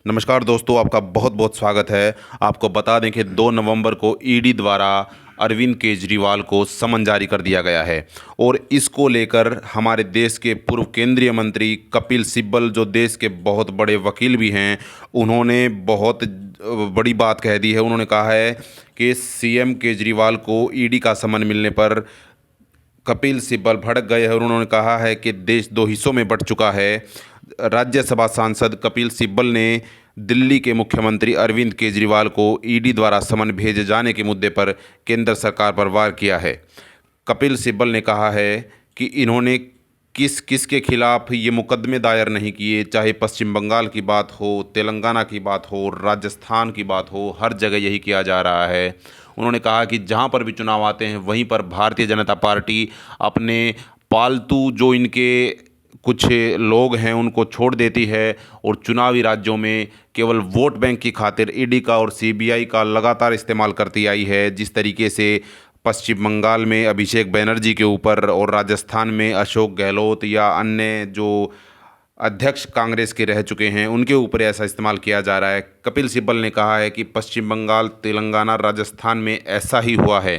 नमस्कार दोस्तों, आपका बहुत बहुत स्वागत है। आपको बता दें कि 2 नवंबर को ईडी द्वारा अरविंद केजरीवाल को समन जारी कर दिया गया है और इसको लेकर हमारे देश के पूर्व केंद्रीय मंत्री कपिल सिब्बल, जो देश के बहुत बड़े वकील भी हैं, उन्होंने बहुत बड़ी बात कह दी है। उन्होंने कहा है कि सीएम केजरीवाल को ईडी का समन मिलने पर कपिल सिब्बल भड़क गए हैं और उन्होंने कहा है कि देश दो हिस्सों में बंट चुका है। राज्यसभा सांसद कपिल सिब्बल ने दिल्ली के मुख्यमंत्री अरविंद केजरीवाल को ईडी द्वारा समन भेजे जाने के मुद्दे पर केंद्र सरकार पर वार किया है। कपिल सिब्बल ने कहा है कि इन्होंने किसके खिलाफ ये मुकदमे दायर नहीं किए, चाहे पश्चिम बंगाल की बात हो, तेलंगाना की बात हो, राजस्थान की बात हो, हर जगह यही किया जा रहा है। उन्होंने कहा कि जहाँ पर भी चुनाव आते हैं वहीं पर भारतीय जनता पार्टी अपने पालतू जो इनके कुछ लोग हैं उनको छोड़ देती है और चुनावी राज्यों में केवल वोट बैंक की खातिर ईडी का और सीबीआई का लगातार इस्तेमाल करती आई है। जिस तरीके से पश्चिम बंगाल में अभिषेक बनर्जी के ऊपर और राजस्थान में अशोक गहलोत या अन्य जो अध्यक्ष कांग्रेस के रह चुके हैं उनके ऊपर ऐसा इस्तेमाल किया जा रहा है। कपिल सिब्बल ने कहा है कि पश्चिम बंगाल, तेलंगाना, राजस्थान में ऐसा ही हुआ है।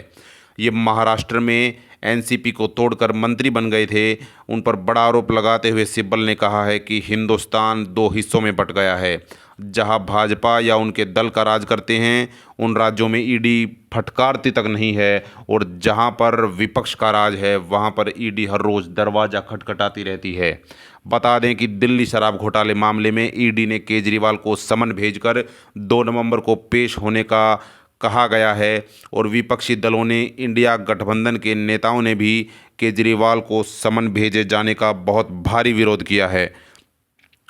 ये महाराष्ट्र में एनसीपी को तोड़कर मंत्री बन गए थे। उन पर बड़ा आरोप लगाते हुए सिब्बल ने कहा है कि हिंदुस्तान दो हिस्सों में बंट गया है। जहां भाजपा या उनके दल का राज करते हैं उन राज्यों में ईडी फटकारती तक नहीं है और जहां पर विपक्ष का राज है वहां पर ईडी हर रोज़ दरवाज़ा खटखटाती रहती है। बता दें कि दिल्ली शराब घोटाले मामले में ईडी ने केजरीवाल को समन भेजकर 2 नवंबर को पेश होने का कहा गया है और विपक्षी दलों ने, इंडिया गठबंधन के नेताओं ने भी केजरीवाल को समन भेजे जाने का बहुत भारी विरोध किया है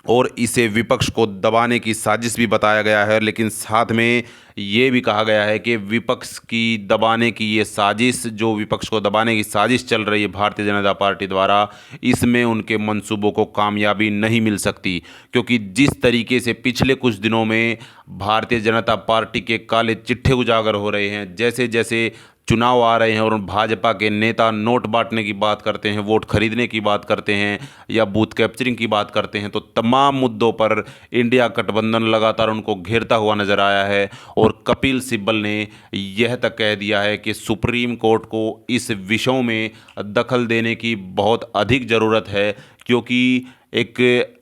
और इसे विपक्ष को दबाने की साजिश भी बताया गया है। लेकिन साथ में ये भी कहा गया है कि विपक्ष की दबाने की ये साजिश, जो विपक्ष को दबाने की साजिश चल रही है भारतीय जनता पार्टी द्वारा, इसमें उनके मंसूबों को कामयाबी नहीं मिल सकती। क्योंकि जिस तरीके से पिछले कुछ दिनों में भारतीय जनता पार्टी के काले चिट्ठे उजागर हो रहे हैं, जैसे जैसे चुनाव आ रहे हैं और भाजपा के नेता नोट बांटने की बात करते हैं, वोट खरीदने की बात करते हैं या बूथ कैप्चरिंग की बात करते हैं, तो तमाम मुद्दों पर इंडिया गठबंधन लगातार उनको घेरता हुआ नजर आया है। और कपिल सिब्बल ने यह तक कह दिया है कि सुप्रीम कोर्ट को इस विषयों में दखल देने की बहुत अधिक ज़रूरत है, क्योंकि एक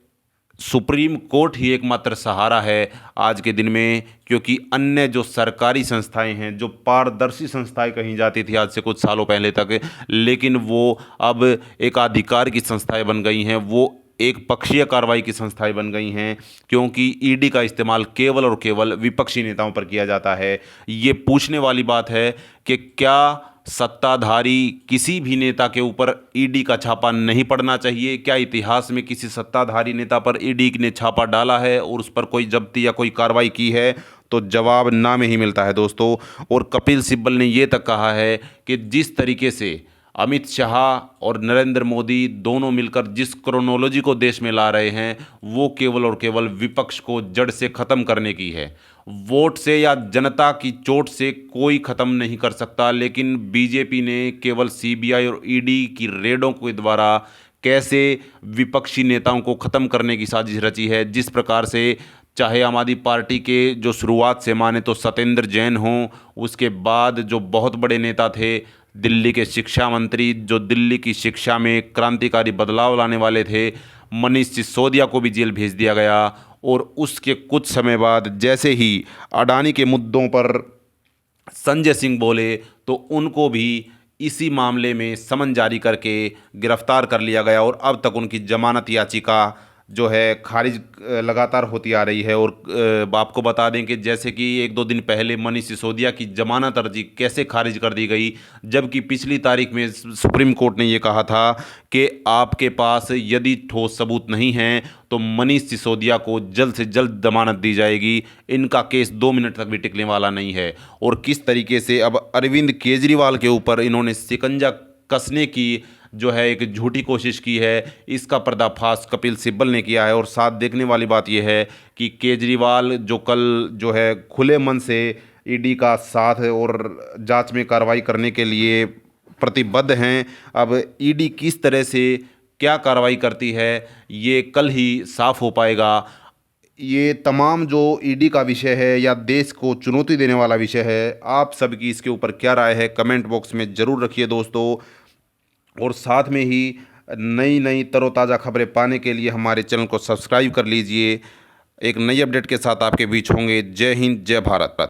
सुप्रीम कोर्ट ही एकमात्र सहारा है आज के दिन में। क्योंकि अन्य जो सरकारी संस्थाएं हैं, जो पारदर्शी संस्थाएं कही जाती थी आज से कुछ सालों पहले तक, लेकिन वो अब एक अधिकार की संस्थाएं बन गई हैं, वो एक पक्षीय कार्रवाई की संस्थाएं बन गई हैं। क्योंकि ईडी का इस्तेमाल केवल और केवल विपक्षी नेताओं पर किया जाता है। ये पूछने वाली बात है कि क्या सत्ताधारी किसी भी नेता के ऊपर ईडी का छापा नहीं पड़ना चाहिए? क्या इतिहास में किसी सत्ताधारी नेता पर ईडी ने छापा डाला है और उस पर कोई जब्ती या कोई कार्रवाई की है? तो जवाब ना में ही मिलता है दोस्तों। और कपिल सिब्बल ने ये तक कहा है कि जिस तरीके से अमित शाह और नरेंद्र मोदी दोनों मिलकर जिस क्रोनोलॉजी को देश में ला रहे हैं वो केवल और केवल विपक्ष को जड़ से ख़त्म करने की है। वोट से या जनता की चोट से कोई ख़त्म नहीं कर सकता, लेकिन बीजेपी ने केवल सीबीआई और ईडी की रेडों के द्वारा कैसे विपक्षी नेताओं को ख़त्म करने की साजिश रची है। जिस प्रकार से चाहे आम आदमी पार्टी के जो शुरुआत से माने तो सत्येंद्र जैन हों, उसके बाद जो बहुत बड़े नेता थे दिल्ली के शिक्षा मंत्री, जो दिल्ली की शिक्षा में क्रांतिकारी बदलाव लाने वाले थे, मनीष सिसोदिया को भी जेल भेज दिया गया। और उसके कुछ समय बाद जैसे ही अडानी के मुद्दों पर संजय सिंह बोले तो उनको भी इसी मामले में समन जारी करके गिरफ्तार कर लिया गया और अब तक उनकी जमानत याचिका जो है खारिज लगातार होती आ रही है। और आपको बता दें कि जैसे कि 1-2 दिन पहले मनीष सिसोदिया की जमानत अर्जी कैसे खारिज कर दी गई, जबकि पिछली तारीख में सुप्रीम कोर्ट ने ये कहा था कि आपके पास यदि ठोस सबूत नहीं हैं तो मनीष सिसोदिया को जल्द से जल्द जमानत दी जाएगी। इनका केस 2 मिनट तक भी टिकने वाला नहीं है। और किस तरीके से अब अरविंद केजरीवाल के ऊपर इन्होंने शिकंजा कसने की जो है एक झूठी कोशिश की है, इसका पर्दाफाश कपिल सिब्बल ने किया है। और साथ देखने वाली बात यह है कि केजरीवाल जो कल जो है खुले मन से ईडी का साथ और जांच में कार्रवाई करने के लिए प्रतिबद्ध हैं, अब ईडी किस तरह से क्या कार्रवाई करती है ये कल ही साफ हो पाएगा। ये तमाम जो ईडी का विषय है या देश को चुनौती देने वाला विषय है, आप सबकी इसके ऊपर क्या राय है कमेंट बॉक्स में ज़रूर रखिए दोस्तों। और साथ में ही नई नई तरोताज़ा खबरें पाने के लिए हमारे चैनल को सब्सक्राइब कर लीजिए। एक नई अपडेट के साथ आपके बीच होंगे। जय हिंद, जय भारत।